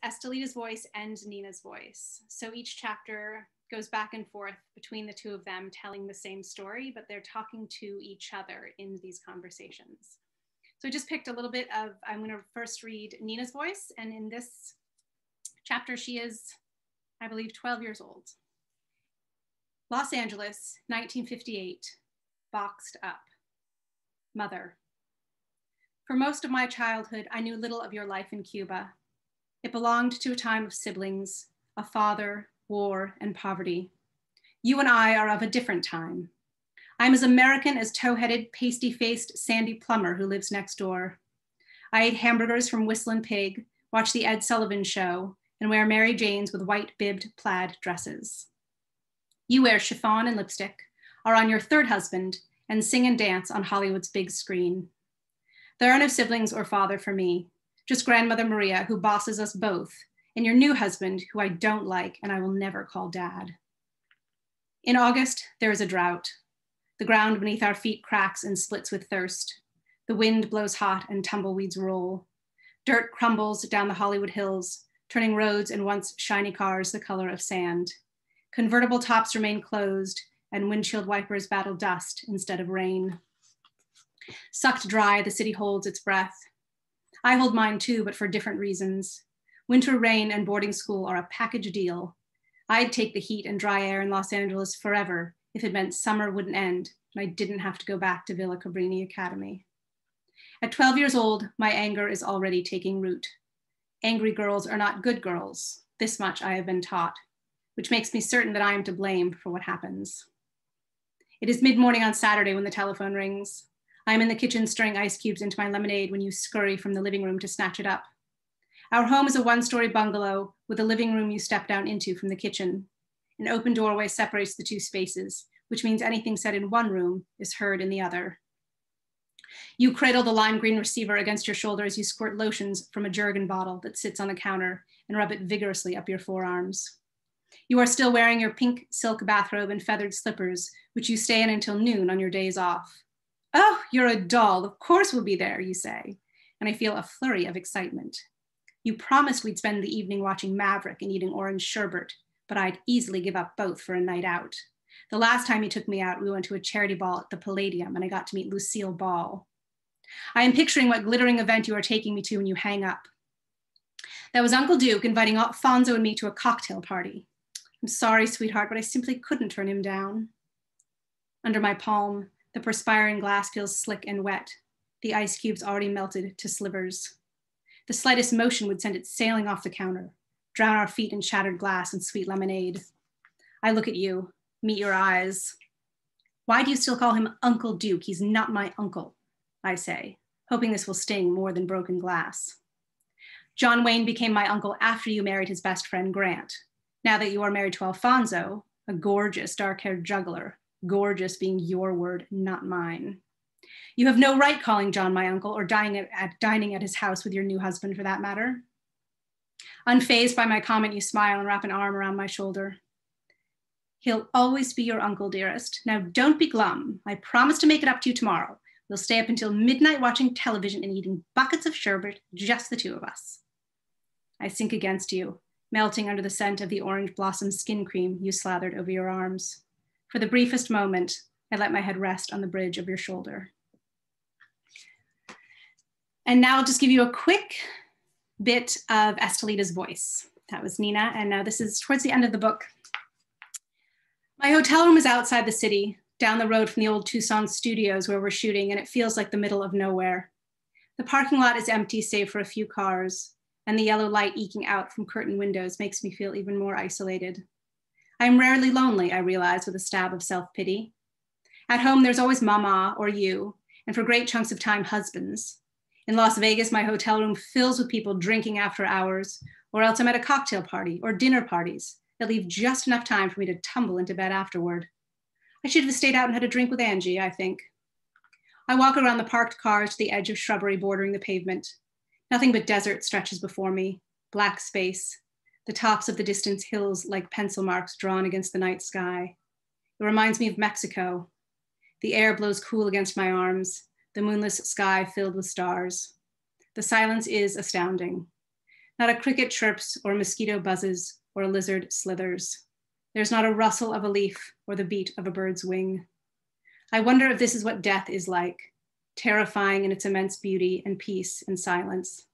Estelita's voice and Nina's voice. So each chapter goes back and forth between the two of them telling the same story, but they're talking to each other in these conversations. So I just picked a little bit of, I'm going to first read Nina's voice. And in this chapter, she is, I believe, 12 years old. Los Angeles, 1958, boxed up. Mother. For most of my childhood, I knew little of your life in Cuba. It belonged to a time of siblings, a father, war, and poverty. You and I are of a different time. I'm as American as tow-headed, pasty-faced Sandy Plummer who lives next door. I ate hamburgers from Whistlin' Pig, watch the Ed Sullivan Show, and wear Mary Janes with white-bibbed plaid dresses. You wear chiffon and lipstick, are on your third husband, and sing and dance on Hollywood's big screen. There are no siblings or father for me, just grandmother Maria, who bosses us both, and your new husband, who I don't like and I will never call dad. In August, there is a drought. The ground beneath our feet cracks and splits with thirst. The wind blows hot and tumbleweeds roll. Dirt crumbles down the Hollywood hills, turning roads and once shiny cars the color of sand. Convertible tops remain closed and windshield wipers battle dust instead of rain. Sucked dry, the city holds its breath. I hold mine too, but for different reasons. Winter rain and boarding school are a package deal. I'd take the heat and dry air in Los Angeles forever if it meant summer wouldn't end and I didn't have to go back to Villa Cabrini Academy. At 12 years old, my anger is already taking root. Angry girls are not good girls. This much I have been taught, which makes me certain that I am to blame for what happens. It is mid-morning on Saturday when the telephone rings. I am in the kitchen stirring ice cubes into my lemonade when you scurry from the living room to snatch it up. Our home is a one-story bungalow with a living room you step down into from the kitchen. An open doorway separates the two spaces, which means anything said in one room is heard in the other. You cradle the lime green receiver against your shoulder as you squirt lotions from a Jergen bottle that sits on the counter and rub it vigorously up your forearms. You are still wearing your pink silk bathrobe and feathered slippers, which you stay in until noon on your days off. Oh, you're a doll, of course we'll be there, you say, and I feel a flurry of excitement. You promised we'd spend the evening watching Maverick and eating orange sherbet, but I'd easily give up both for a night out. The last time you took me out, we went to a charity ball at the Palladium and I got to meet Lucille Ball. I am picturing what glittering event you are taking me to when you hang up. That was Uncle Duke inviting Fonzo and me to a cocktail party. I'm sorry, sweetheart, but I simply couldn't turn him down. Under my palm, the perspiring glass feels slick and wet, the ice cubes already melted to slivers. The slightest motion would send it sailing off the counter, drown our feet in shattered glass and sweet lemonade. I look at you, meet your eyes. Why do you still call him Uncle Duke? He's not my uncle, I say, hoping this will sting more than broken glass. John Wayne became my uncle after you married his best friend, Grant. Now that you are married to Alfonso, a gorgeous dark-haired juggler, gorgeous being your word, not mine. You have no right calling John my uncle or dining at his house with your new husband for that matter. Unfazed by my comment, you smile and wrap an arm around my shoulder. He'll always be your uncle, dearest. Now don't be glum. I promise to make it up to you tomorrow. We'll stay up until midnight watching television and eating buckets of sherbet, just the two of us. I sink against you, melting under the scent of the orange blossom skin cream you slathered over your arms. For the briefest moment, I let my head rest on the bridge of your shoulder. And now I'll just give you a quick bit of Estelita's voice. That was Nina, and now this is towards the end of the book. My hotel room is outside the city, down the road from the old Tucson studios where we're shooting, and it feels like the middle of nowhere. The parking lot is empty save for a few cars, and the yellow light eking out from curtain windows makes me feel even more isolated. I'm rarely lonely, I realize, with a stab of self-pity. At home, there's always mama or you, and for great chunks of time, husbands. In Las Vegas, my hotel room fills with people drinking after hours, or else I'm at a cocktail party or dinner parties that leave just enough time for me to tumble into bed afterward. I should have stayed out and had a drink with Angie, I think. I walk around the parked cars to the edge of shrubbery bordering the pavement. Nothing but desert stretches before me, black space, the tops of the distant hills like pencil marks drawn against the night sky. It reminds me of Mexico. The air blows cool against my arms, the moonless sky filled with stars. The silence is astounding. Not a cricket chirps or a mosquito buzzes or a lizard slithers. There's not a rustle of a leaf or the beat of a bird's wing. I wonder if this is what death is like, terrifying in its immense beauty and peace and silence.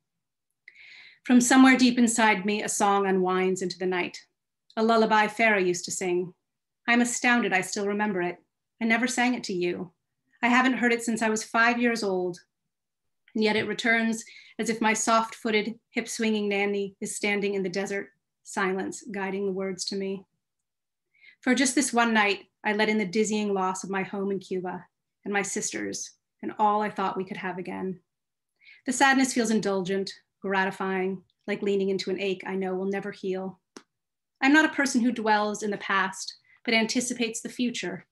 From somewhere deep inside me, a song unwinds into the night, a lullaby Farah used to sing. I'm astounded I still remember it. I never sang it to you. I haven't heard it since I was 5 years old, and yet it returns as if my soft-footed, hip-swinging nanny is standing in the desert, silence guiding the words to me. For just this one night, I let in the dizzying loss of my home in Cuba and my sisters and all I thought we could have again. The sadness feels indulgent, gratifying, like leaning into an ache I know will never heal. I'm not a person who dwells in the past, but anticipates the future.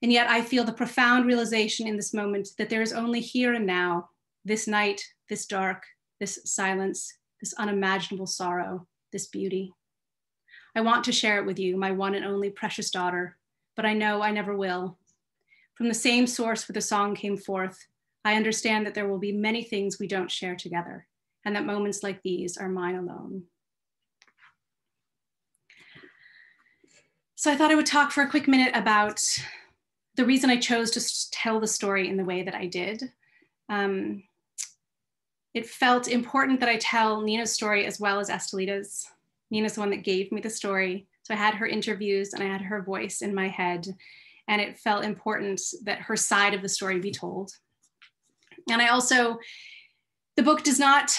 And yet I feel the profound realization in this moment that there is only here and now, this night, this dark, this silence, this unimaginable sorrow, this beauty. I want to share it with you, my one and only precious daughter, but I know I never will. From the same source where the song came forth, I understand that there will be many things we don't share together, and that moments like these are mine alone. So I thought I would talk for a quick minute about the reason I chose to tell the story in the way that I did. It felt important that I tell Nina's story as well as Estelita's. Nina's the one that gave me the story. So I had her interviews and I had her voice in my head. And it felt important that her side of the story be told. And I also, the book does not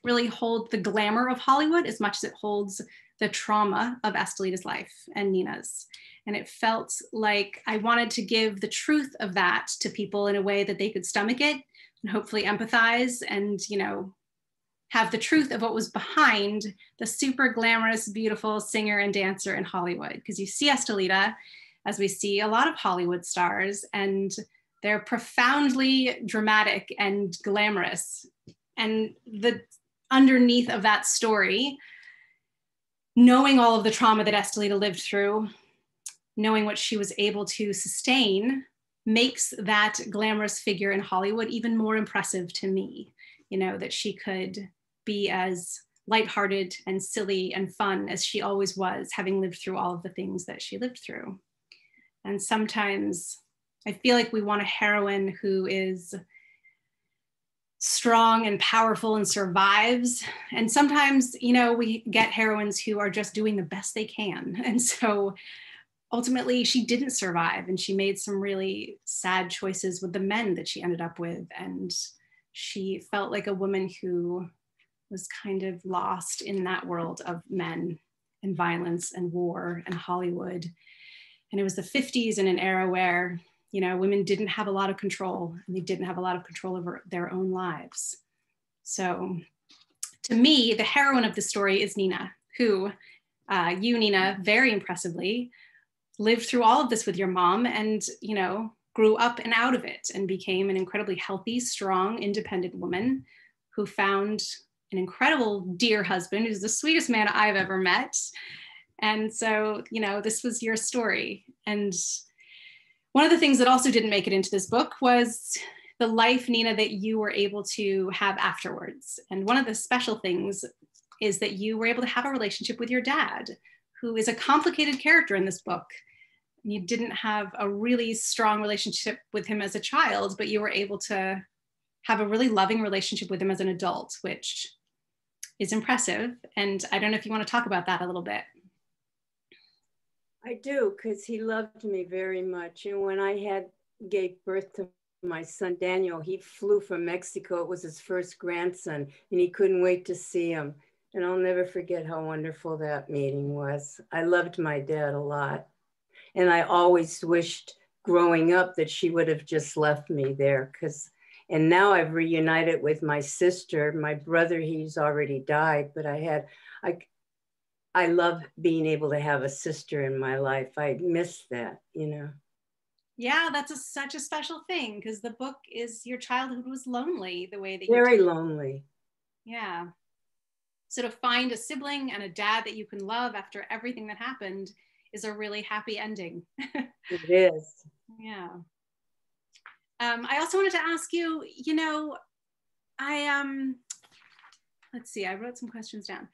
really hold the glamour of Hollywood as much as it holds the trauma of Estelita's life and Nina's. And it felt like I wanted to give the truth of that to people in a way that they could stomach it and hopefully empathize and, you know, have the truth of what was behind the super glamorous, beautiful singer and dancer in Hollywood. Because you see Estelita, as we see a lot of Hollywood stars, and they're profoundly dramatic and glamorous. And the underneath of that story, knowing all of the trauma that Estelita lived through, knowing what she was able to sustain, makes that glamorous figure in Hollywood even more impressive to me. You know, that she could be as lighthearted and silly and fun as she always was, having lived through all of the things that she lived through. And sometimes I feel like we want a heroine who is strong and powerful and survives. And sometimes, you know, we get heroines who are just doing the best they can. And so ultimately she didn't survive, and she made some really sad choices with the men that she ended up with. And she felt like a woman who was kind of lost in that world of men and violence and war and Hollywood. And it was the 50s, in an era where, you know, women didn't have a lot of control, and they didn't have a lot of control over their own lives. So to me, the heroine of the story is Nina, who you, Nina, very impressively lived through all of this with your mom and, you know, grew up and out of it and became an incredibly healthy, strong, independent woman who found an incredible dear husband who's the sweetest man I've ever met. And so, you know, this was your story. And one of the things that also didn't make it into this book was the life, Nina, that you were able to have afterwards. And one of the special things is that you were able to have a relationship with your dad, who is a complicated character in this book. You didn't have a really strong relationship with him as a child, but you were able to have a really loving relationship with him as an adult, which is impressive. And I don't know if you want to talk about that a little bit. I do, because he loved me very much. And when I gave birth to my son, Daniel, he flew from Mexico. It was his first grandson, and he couldn't wait to see him. And I'll never forget how wonderful that meeting was. I loved my dad a lot. And I always wished growing up that she would have just left me there. And now I've reunited with my sister. My brother, he's already died, but I love being able to have a sister in my life. I miss that, you know. Yeah, that's such a special thing, because the book is your childhood was lonely the way that Very lonely. Yeah. So to find a sibling and a dad that you can love after everything that happened is a really happy ending. It is. Yeah. I also wanted to ask you, you know, let's see, I wrote some questions down.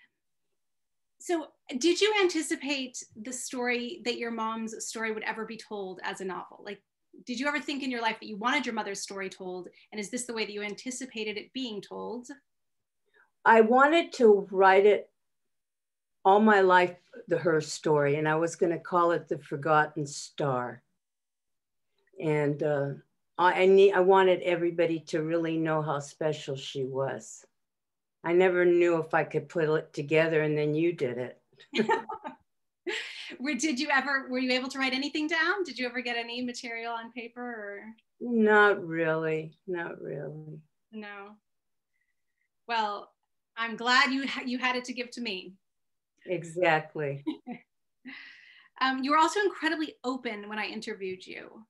So did you anticipate the story, that your mom's story would ever be told as a novel? Like, did you ever think in your life that you wanted your mother's story told? And is this the way that you anticipated it being told? I wanted to write it all my life, her story, and I was going to call it The Forgotten Star. And I wanted everybody to really know how special she was. I never knew if I could put it together, and then you did it. Were you able to write anything down? Did you ever get any material on paper or? Not really, not really. No. Well, I'm glad you had it to give to me. Exactly. You were also incredibly open when I interviewed you.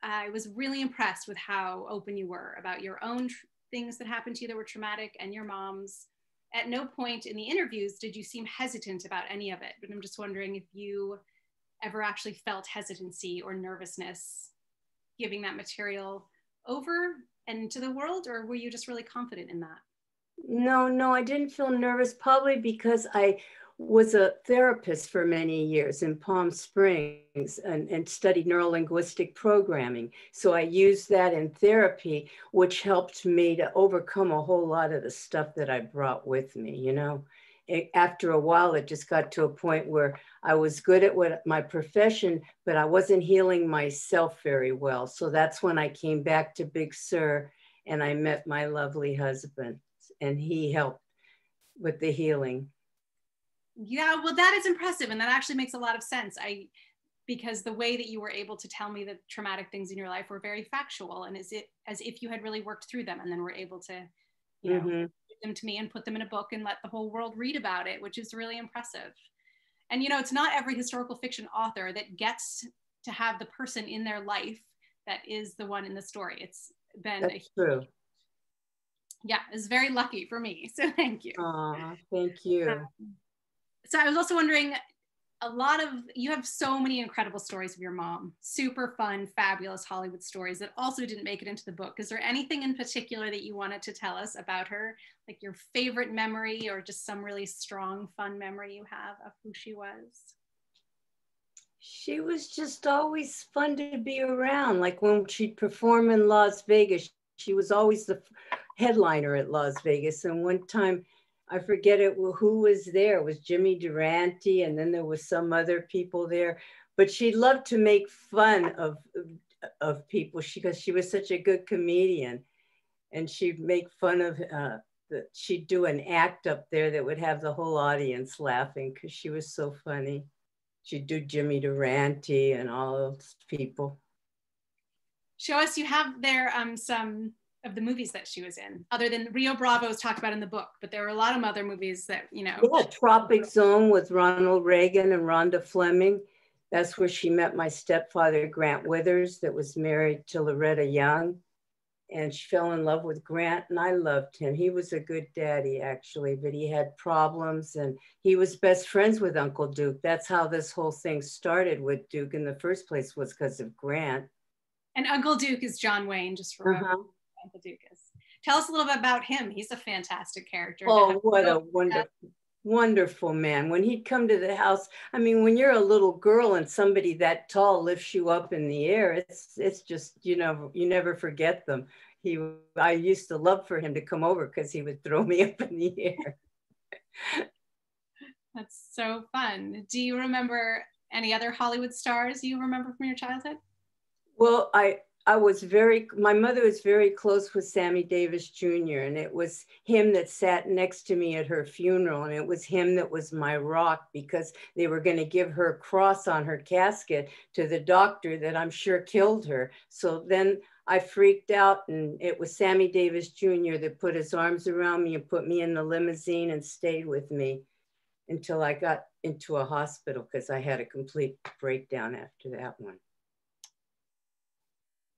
I was really impressed with how open you were about your own things that happened to you that were traumatic and your mom's. At no point in the interviews did you seem hesitant about any of it, but I'm just wondering if you ever actually felt hesitancy or nervousness giving that material over and to the world, or were you just really confident in that? No, I didn't feel nervous, probably because I was a therapist for many years in Palm Springs and studied neurolinguistic programming. So I used that in therapy, which helped me to overcome a whole lot of the stuff that I brought with me, you know. After a while, it just got to a point where I was good at my profession, but I wasn't healing myself very well. So that's when I came back to Big Sur and I met my lovely husband, and he helped with the healing. Yeah, well, that is impressive. And that actually makes a lot of sense. Because the way that you were able to tell me the traumatic things in your life were very factual, and as if you had really worked through them and then were able to, you know, give them to me and put them in a book and let the whole world read about it, which is really impressive. And, you know, it's not every historical fiction author that gets to have the person in their life that is the one in the story. It's been true. Yeah, it's very lucky for me. So thank you. Thank you. So I was also wondering, you have so many incredible stories of your mom, super fun, fabulous Hollywood stories that also didn't make it into the book. Is there anything in particular that you wanted to tell us about her, like your favorite memory or just some really strong, fun memory you have of who she was? She was just always fun to be around. Like when she'd perform in Las Vegas, she was always the headliner at Las Vegas. And one time, I forget who was there. It was Jimmy Durante, and then there was some other people there. But she loved to make fun of people because she was such a good comedian. And she'd make fun of, she'd do an act up there that would have the whole audience laughing because she was so funny. She'd do Jimmy Durante and all those people. Show us, you have there some of the movies that she was in, other than Rio Bravo is talked about in the book, but there were a lot of other movies that, you know. Yeah, Tropic Zone with Ronald Reagan and Rhonda Fleming. That's where she met my stepfather, Grant Withers, that was married to Loretta Young. And she fell in love with Grant, and I loved him. He was a good daddy, actually, but he had problems, and he was best friends with Uncle Duke. That's how this whole thing started with Duke in the first place, was because of Grant. And Uncle Duke is John Wayne, just for Uncle Duke is. Tell us a little bit about him. He's a fantastic character. Oh, what a wonderful man. When he'd come to the house, I mean, when you're a little girl and somebody that tall lifts you up in the air, it's just, you know, you never forget them. I used to love for him to come over because he would throw me up in the air. That's so fun. Do you remember any other Hollywood stars you remember from your childhood? Well, my mother was very close with Sammy Davis Jr., and it was him that sat next to me at her funeral, and it was him that was my rock, because they were going to give her a cross on her casket to the doctor that I'm sure killed her. So then I freaked out, and it was Sammy Davis Jr. that put his arms around me and put me in the limousine and stayed with me until I got into a hospital, because I had a complete breakdown after that one.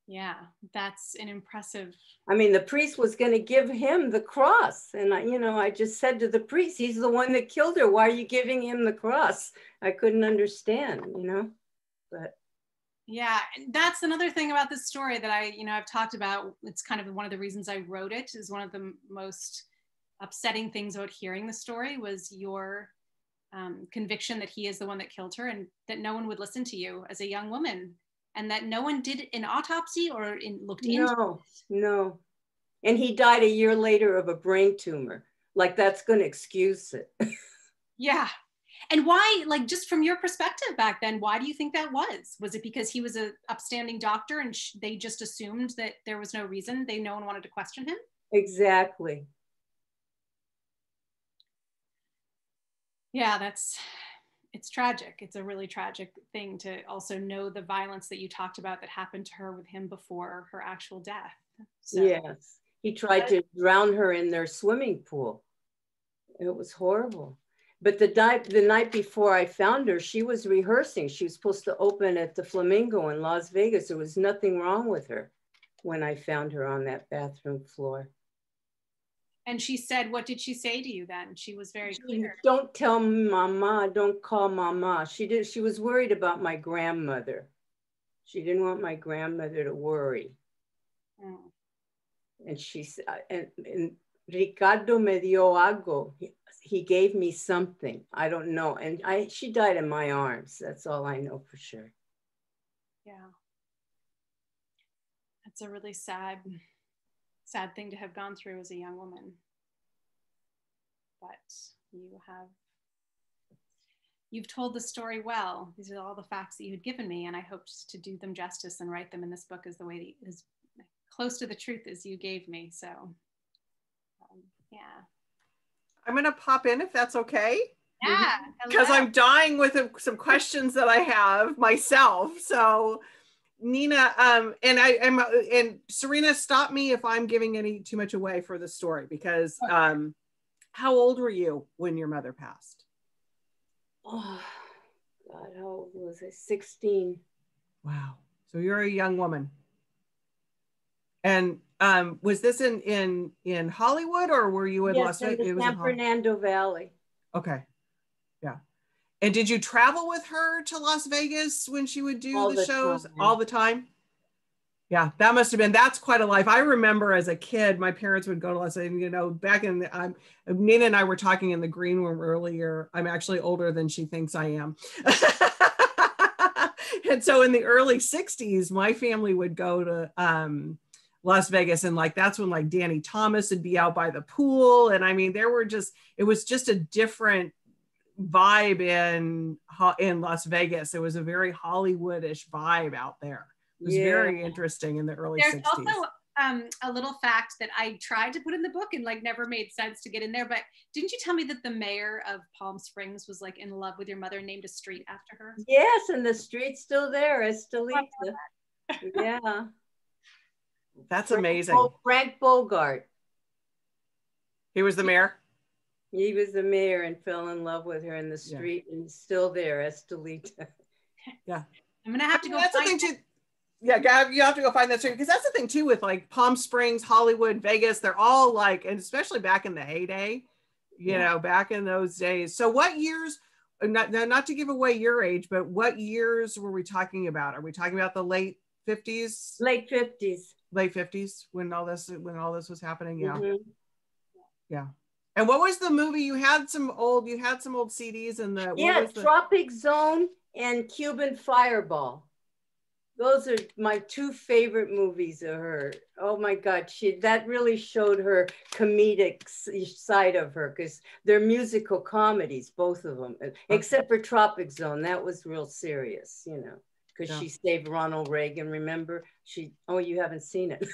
Yeah, that's an impressive. I mean, the priest was going to give him the cross. And I just said to the priest, he's the one that killed her. Why are you giving him the cross? I couldn't understand, but. Yeah, that's another thing about this story that I've talked about. It's kind of one of the reasons I wrote it, is one of the most upsetting things about hearing the story was your conviction that he is the one that killed her, and that no one would listen to you as a young woman, and that no one did an autopsy or looked into it. No. And he died a year later of a brain tumor. Like, that's going to excuse it. Yeah. And why, like, just from your perspective back then, why do you think that was? Was it because he was an upstanding doctor and they just assumed that there was no reason, no one wanted to question him? Exactly. Yeah, it's tragic. It's a really tragic thing to also know the violence that you talked about that happened to her with him before her actual death. So. Yes. He tried to drown her in their swimming pool. It was horrible. But the night before I found her, she was rehearsing. She was supposed to open at the Flamingo in Las Vegas. There was nothing wrong with her when I found her on that bathroom floor. And she said, what did she say to you then? She was very clear. Don't tell Mama, don't call Mama. She was worried about my grandmother. She didn't want my grandmother to worry. Mm. And she said, and Ricardo me dio algo. He gave me something. I don't know. And she died in my arms. That's all I know for sure. Yeah. That's a really sad thing to have gone through as a young woman. But you've told the story well. These are all the facts that you had given me, and I hoped to do them justice and write them in this book as the way that is close to the truth as you gave me. So, yeah. I'm going to pop in if that's okay. Yeah. Because I'm dying with some questions that I have myself. So, Nina, and Serena, stop me if I'm giving any too much away for the story, because how old were you when your mother passed? Oh, God, how old was I? 16. Wow. So you're a young woman. And was this in Hollywood, or were you in Las Vegas? In the San Fernando Valley. Okay. Yeah. And did you travel with her to Las Vegas when she would do the shows all the time? Yeah, that's quite a life. I remember as a kid, my parents would go to Las Vegas, back in Nina and I were talking in the green room earlier. I'm actually older than she thinks I am. And so in the early 60s, my family would go to Las Vegas, and that's when Danny Thomas would be out by the pool. And I mean, it was just a different vibe in Las Vegas. It was a very Hollywoodish vibe out there. It was very interesting in the early 60s. There's also a little fact that I tried to put in the book and never made sense to get in there, but didn't you tell me that the mayor of Palm Springs was in love with your mother and named a street after her? Yes, and the street's still there, Estelita. Yeah. That's amazing. Frank Bogart. He was the mayor? He was the mayor and fell in love with her in the street, and he's still there, Estelita. Yeah. I'm going to have to go that's the thing too. Yeah, you have to go find that story, because that's the thing too with Palm Springs, Hollywood, Vegas. They're all and especially back in the heyday, you know, back in those days. So what years, not to give away your age, but what years were we talking about? Are we talking about the late 50s? Late 50s. Late 50s when all this was happening. Yeah. Mm-hmm. Yeah. And what was the movie? You had some old CDs and Tropic Zone and Cuban Fireball. Those are my two favorite movies of her. Oh my God, that really showed her comedic side of her, because they're musical comedies, both of them, except for Tropic Zone. That was real serious, because she saved Ronald Reagan. Remember? You haven't seen it.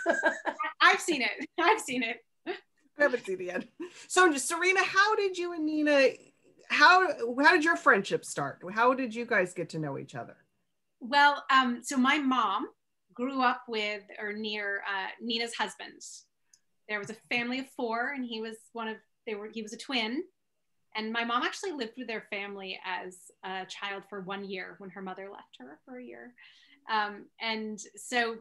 I've seen it. I haven't seen it yet. So, Serena, how did you and Nina? How did your friendship start? How did you guys get to know each other? Well, so my mom grew up with or near Nina's husband. There was a family of 4, and he was he was a twin. And my mom actually lived with their family as a child for 1 year when her mother left her for a year. And so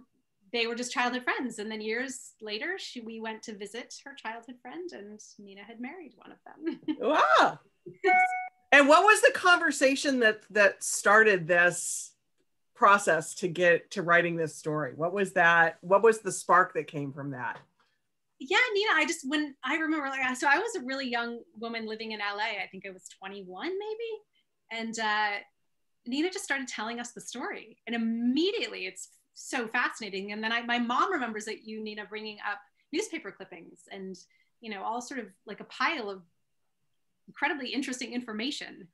they were just childhood friends. And then years later, we went to visit her childhood friend, and Nina had married one of them. Wow. And what was the conversation that started this process to get to writing this story? What was that? What was the spark that came from that? Yeah, Nina, when I remember, like, so I was a really young woman living in LA. I think I was 21 maybe. And Nina just started telling us the story. And immediately it's so fascinating. And then my mom remembers that you, Nina, bringing up newspaper clippings and, all sort of like a pile of incredibly interesting information.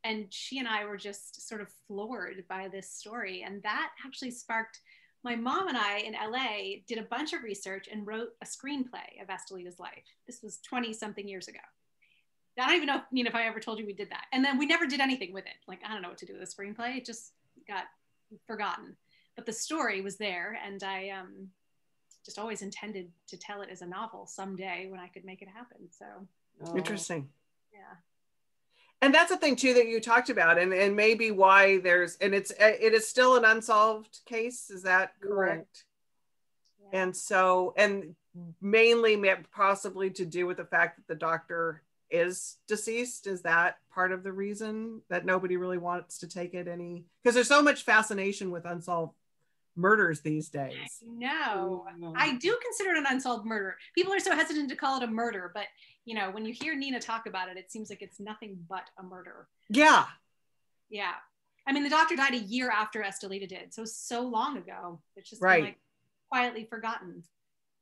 And she and I were just sort of floored by this story. And that actually sparked my mom and I in LA did a bunch of research and wrote a screenplay of Estelita's life. This was 20 something years ago. I don't even know, Nina, if I ever told you we did that. And then we never did anything with it. Like, I don't know what to do with a screenplay. It just got forgotten. But the story was there. And I just always intended to tell it as a novel someday when I could make it happen. So. Interesting. Yeah. And that's the thing too that you talked about, and maybe why it is still an unsolved case. Is that correct? Right. Yeah. And so, and mainly possibly to do with the fact that the doctor is deceased. Is that part of the reason that nobody really wants to take it any? Because there's so much fascination with unsolved murders these days. No, I do consider it an unsolved murder. People are so hesitant to call it a murder, but when you hear Nina talk about it, it seems like it's nothing but a murder. Yeah. Yeah. I mean, the doctor died a year after Estelita did. So long ago. It's just right. Been, like, quietly forgotten.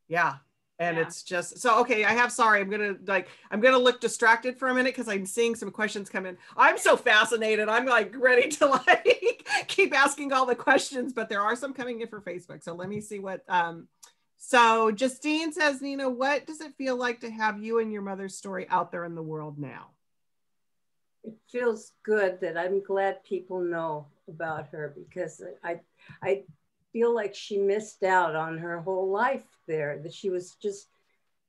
Yeah. And it's just, so, okay, I'm going to look distracted for a minute because I'm seeing some questions come in. I'm so fascinated. I'm like ready to like keep asking all the questions, but there are some coming in for Facebook. So let me see what, so Justine says, Nina, what does it feel like to have you and your mother's story out there in the world now? It feels good that I'm glad people know about her, because I feel like she missed out on her whole life there, that she was just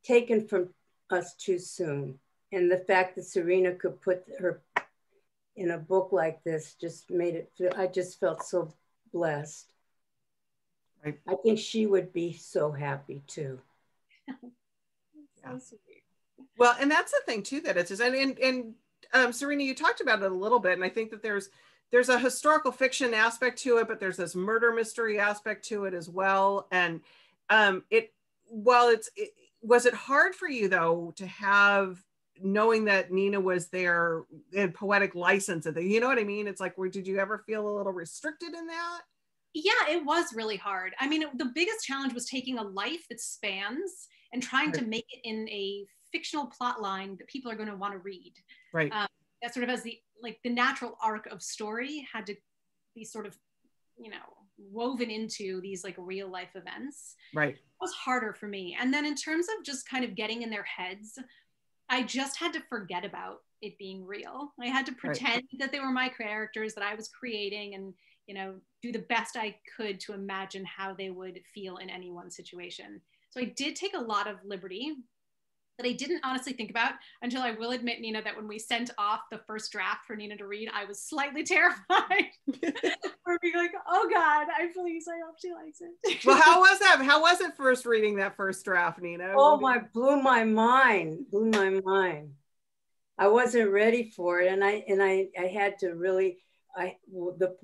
taken from us too soon. And the fact that Serena could put her in a book like this just made it feel, I just felt so blessed. Right. I think she would be so happy too. Yeah. So sweet. Well, and that's the thing too, that it's just, and Serena, you talked about it a little bit, and I think that there's a historical fiction aspect to it, but there's this murder mystery aspect to it as well. And was it hard for you though to have, knowing that Nina was there in poetic license, you know what I mean? It's like, did you ever feel a little restricted in that? Yeah, it was really hard. I mean, the biggest challenge was taking a life that spans and trying to make it in a fictional plot line that people are going to want to read. Right. That sort of as the natural arc of story had to be sort of, woven into these like real life events. Right. It was harder for me. And then in terms of just kind of getting in their heads, I just had to forget about it being real. I had to pretend that they were my characters that I was creating, and do the best I could to imagine how they would feel in any one situation. So I did take a lot of liberty that I didn't honestly think about until, I will admit, Nina, that when we sent off the first draft for Nina to read, I was slightly terrified for being like, oh God, I hope she likes it. Well, how was that? How was it first reading that first draft, Nina? Oh, blew my mind. I wasn't ready for it. And I had to really,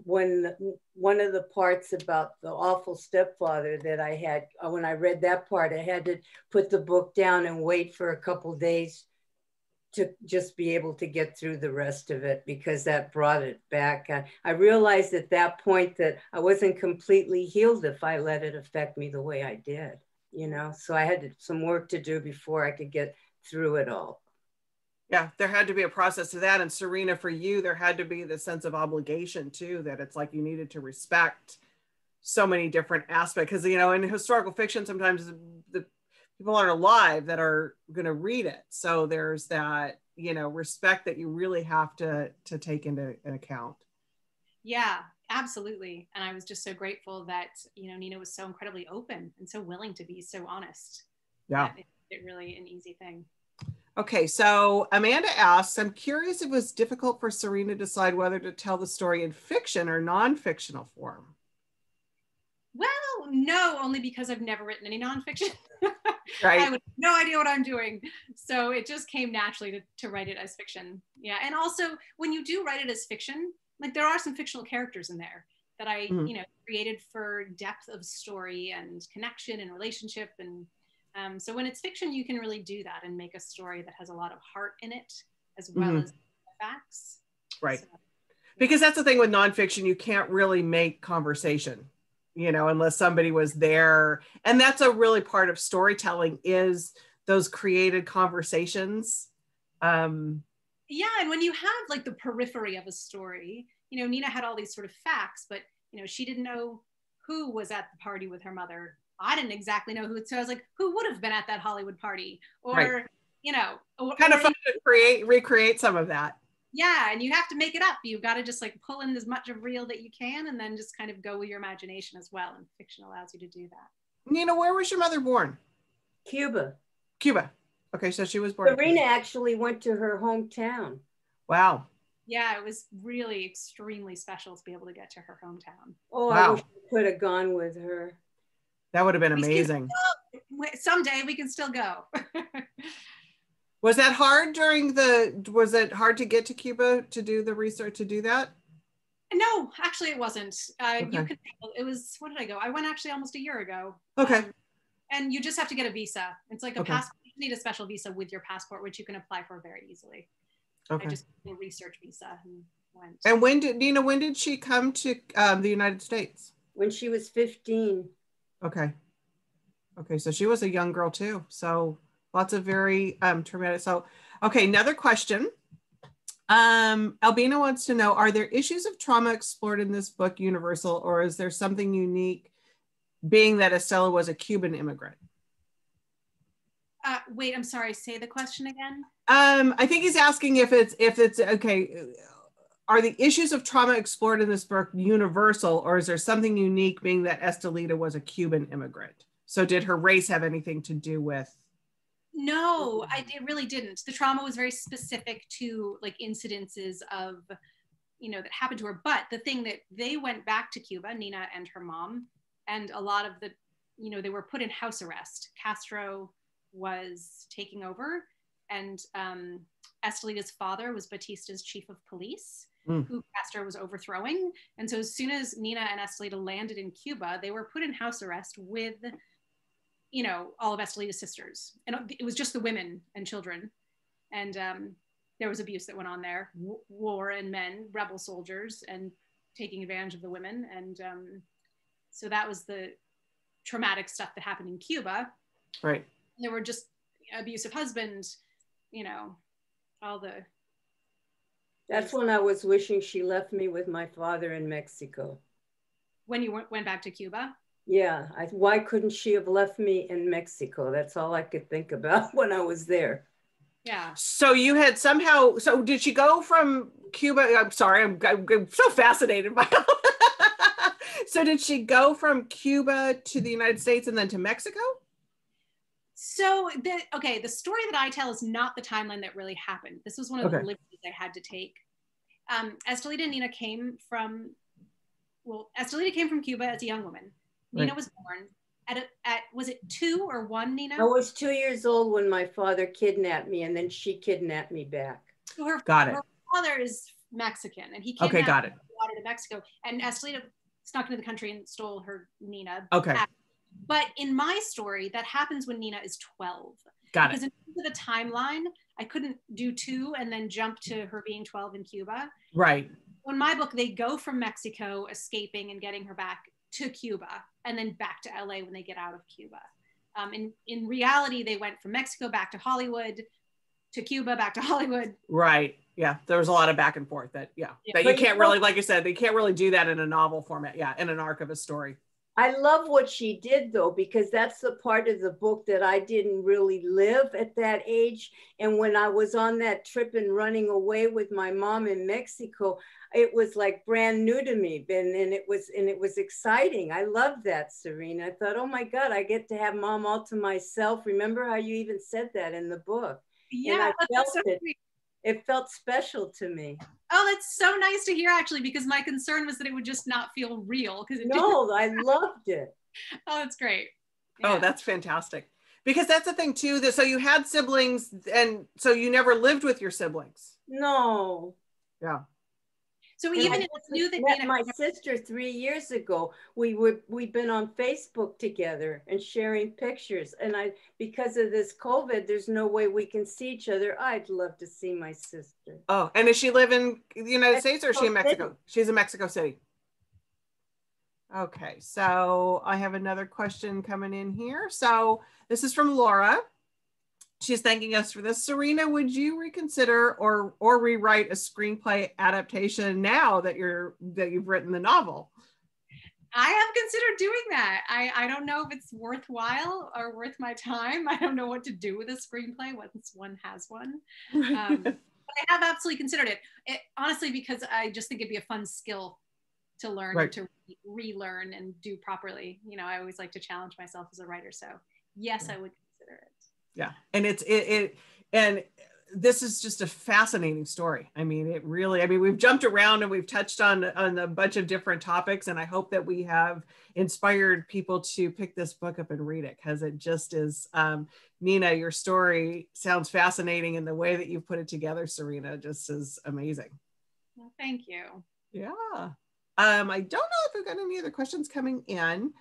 one of the parts about the awful stepfather that I had, when I read that part, I had to put the book down and wait for a couple of days to just be able to get through the rest of it, because that brought it back. I realized at that point that I wasn't completely healed if I let it affect me the way I did, so I had some work to do before I could get through it all. Yeah, there had to be a process to that. And Serena, for you, there had to be the sense of obligation too, that it's like you needed to respect so many different aspects. Because, in historical fiction, sometimes the people aren't alive that are going to read it. So there's that, respect that you really have to take into account. Yeah, absolutely. And I was just so grateful that, Nina was so incredibly open and so willing to be so honest. Yeah. It's really an easy thing. Okay, so Amanda asks, I'm curious if it was difficult for Serena to decide whether to tell the story in fiction or non-fictional form. Well, no, only because I've never written any nonfiction. Right. I have no idea what I'm doing. So it just came naturally to write it as fiction. Yeah. And also when you do write it as fiction, like there are some fictional characters in there that I, created for depth of story and connection and relationship. And So when it's fiction, you can really do that and make a story that has a lot of heart in it, as well as facts. Right. So, because that's the thing with nonfiction, you can't really make conversation, you know, unless somebody was there. And that's a really part of storytelling, is those created conversations. Yeah, and when you have like the periphery of a story, you know, Nina had all these sort of facts, but you know, she didn't know who was at the party with her mother. I didn't exactly know who, so I was like, who would have been at that Hollywood party? Or, right. you know, kind of fun to recreate some of that. Yeah, and you have to make it up. You've got to just like pull in as much of real that you can, and then just kind of go with your imagination as well. And fiction allows you to do that. Nina, where was your mother born? Cuba. Cuba. Okay, so she was born. Serena actually went to her hometown. Wow. Yeah, it was really extremely special to be able to get to her hometown. Oh, wow. I wish I could have gone with her. That would have been amazing. Someday we can still go. Was that hard was it hard to get to Cuba to do the research, to do that? No, actually it wasn't. Okay. It was, what did I go? I went actually almost a year ago. Okay. And you just have to get a visa. It's like a okay. passport. You need a special visa with your passport, which you can apply for very easily. Okay. I just did a research visa and went. And when did she come to the United States? When she was 15. Okay. Okay, so she was a young girl too. So lots of very traumatic. So, okay, another question. Albina wants to know, are there issues of trauma explored in this book universal, or is there something unique, being that Estela was a Cuban immigrant? Wait, I'm sorry, say the question again. I think he's asking if it's okay. Are the issues of trauma explored in this book universal, or is there something unique, being that Estelita was a Cuban immigrant? So did her race have anything to do with? No, it really didn't. The trauma was very specific to like incidences of, you know, that happened to her. But the thing that they went back to Cuba, Nina and her mom, and a lot of the, you know, they were put in house arrest. Castro was taking over, and Estelita's father was Batista's chief of police, who Castro was overthrowing. And so as soon as Nina and Estelita landed in Cuba, they were put in house arrest with, you know, all of Estelita's sisters. And it was just the women and children. And there was abuse that went on there, war and men, rebel soldiers, and taking advantage of the women. And so that was the traumatic stuff that happened in Cuba. Right. There were just abusive husbands, you know, all the. That's when I was wishing she left me with my father in Mexico. When you went back to Cuba? Yeah. Why couldn't she have left me in Mexico? That's all I could think about when I was there. Yeah. So you had somehow, so did she go from Cuba? I'm sorry, I'm so fascinated by it. So did she go from Cuba to the United States and then to Mexico? So the story that I tell is not the timeline that really happened. This was one of the liberties I had to take. Estelita and Nina came from Cuba as a young woman. Nina was born at was it 2 or 1, Nina? I was 2 years old when my father kidnapped me, and then she kidnapped me back. So her father is Mexican, and he kidnapped her and brought her to Mexico. And Estelita snuck into the country and stole her Nina. Okay. But in my story, that happens when Nina is 12. Got it. Because in terms of the timeline, I couldn't do 2 and then jump to her being 12 in Cuba. Right. In my book, they go from Mexico, escaping and getting her back to Cuba, and then back to LA when they get out of Cuba. In reality, they went from Mexico back to Hollywood, to Cuba, back to Hollywood. Right. Yeah. There was a lot of back and forth that you can't really, like you said, they can't really do that in a novel format. Yeah. In an arc of a story. I love what she did, though, because that's the part of the book that I didn't really live at that age. And when I was on that trip and running away with my mom in Mexico, it was like brand new to me. And it was exciting. I loved that, Serena. I thought, oh my God, I get to have mom all to myself. Remember how you even said that in the book? Yeah, and I felt so it. It felt special to me. Oh, that's so nice to hear, actually, because my concern was that it would just not feel real. No, I loved it. Oh, that's great. Yeah. Oh, that's fantastic. Because that's the thing too, so you had siblings, and so you never lived with your siblings. No. Yeah. So And even I if it's new that met Nina, my sister 3 years ago. We've been on Facebook together and sharing pictures. And because of this COVID, there's no way we can see each other. I'd love to see my sister. Oh, and does she live in the United States or is she in Mexico Mexico? She's in Mexico City. Okay, so I have another question coming in here. So this is from Laura. She's thanking us for this. Serena, would you reconsider or rewrite a screenplay adaptation now that you've written the novel? I have considered doing that. I don't know if it's worthwhile or worth my time. I don't know what to do with a screenplay once one has one. But I have absolutely considered it, honestly, because I just think it'd be a fun skill to learn, right. to relearn and do properly. You know, I always like to challenge myself as a writer. So yes, I would consider it. Yeah, and and this is just a fascinating story. I mean, it really, I mean, we've jumped around and we've touched on a bunch of different topics, and I hope that we have inspired people to pick this book up and read it, because it just is, Nina, your story sounds fascinating, and the way that you put it together, Serena, just is amazing. Well, thank you. Yeah. I don't know if we've got any other questions coming in.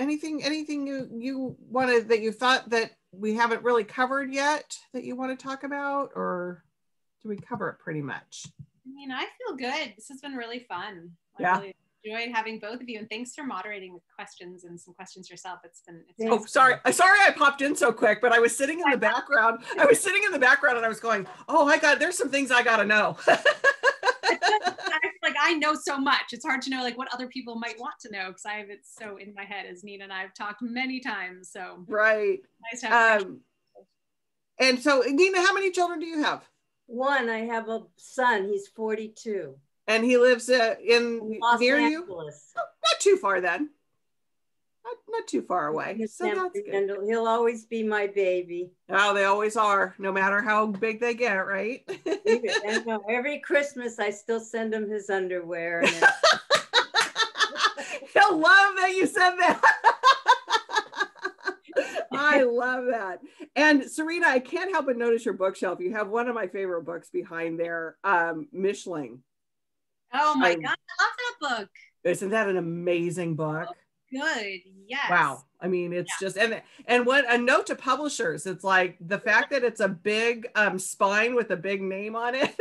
Anything you wanted, that you thought that we haven't really covered yet, that you want to talk about, or do we cover it pretty much? I mean, I feel good. This has been really fun. Yeah. I really enjoyed having both of you, and thanks for moderating with questions and some questions yourself. It's oh, sorry I popped in so quick, but I was sitting in the background. I was sitting in the background and I was going, oh, there's some things I gotta know. Like, I know so much. It's hard to know like what other people might want to know, because I have it so in my head, as Nina and I have talked many times. So right. Nice to have and so, Nina, how many children do you have? One. I have a son. He's 42. And he lives in Los near Angeles. you? Oh, not too far then. Not too far away. So that's good. He'll always be my baby. Oh, they always are, no matter how big they get, right? I know. Every Christmas, I still send him his underwear. And he'll love that you said that. I love that. And Serena, I can't help but notice your bookshelf. You have one of my favorite books behind there, Mishling. Oh my God, I love that book. Isn't that an amazing book? Oh, good. Yes. Wow. I mean, it's just, and what a note to publishers. It's like the fact that it's a big spine with a big name on it.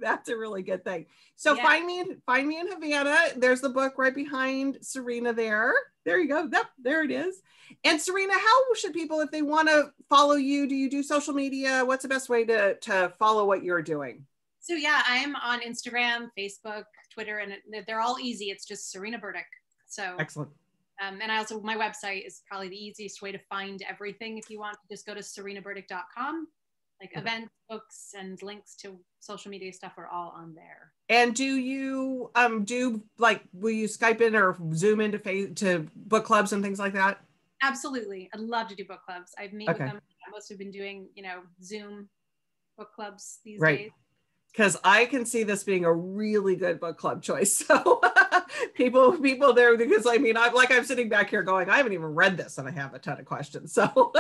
That's a really good thing. So find me in Havana. There's the book right behind Serena there. There you go. Yep, there it is. And Serena, how should people, if they want to follow you, do you do social media? What's the best way to follow what you're doing? So yeah, I'm on Instagram, Facebook, Twitter, and they're all easy. It's just Serena Burdick. So excellent. And I also, my website is probably the easiest way to find everything. If you want to just go to serenaburdick.com, like events, books, and links to social media stuff are all on there. And do you will you Skype in or Zoom into to book clubs and things like that? Absolutely. I'd love to do book clubs. I've met with them. Most have been doing, Zoom book clubs these days. Because I can see this being a really good book club choice. So people there, because I mean, I'm sitting back here going, I haven't even read this and I have a ton of questions. So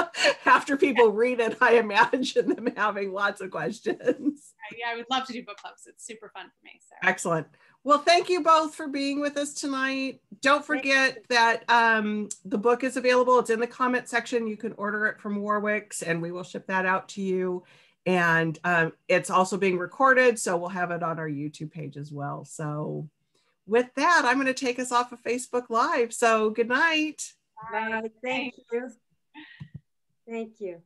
after people read it, I imagine them having lots of questions. Yeah, I would love to do book clubs. It's super fun for me. So. Excellent. Well, thank you both for being with us tonight. Don't forget that the book is available. It's in the comment section. You can order it from Warwick's and we will ship that out to you. And it's also being recorded, so we'll have it on our YouTube page as well. So with that, I'm going to take us off of Facebook Live. So good night. Bye. Thank you. Thank you.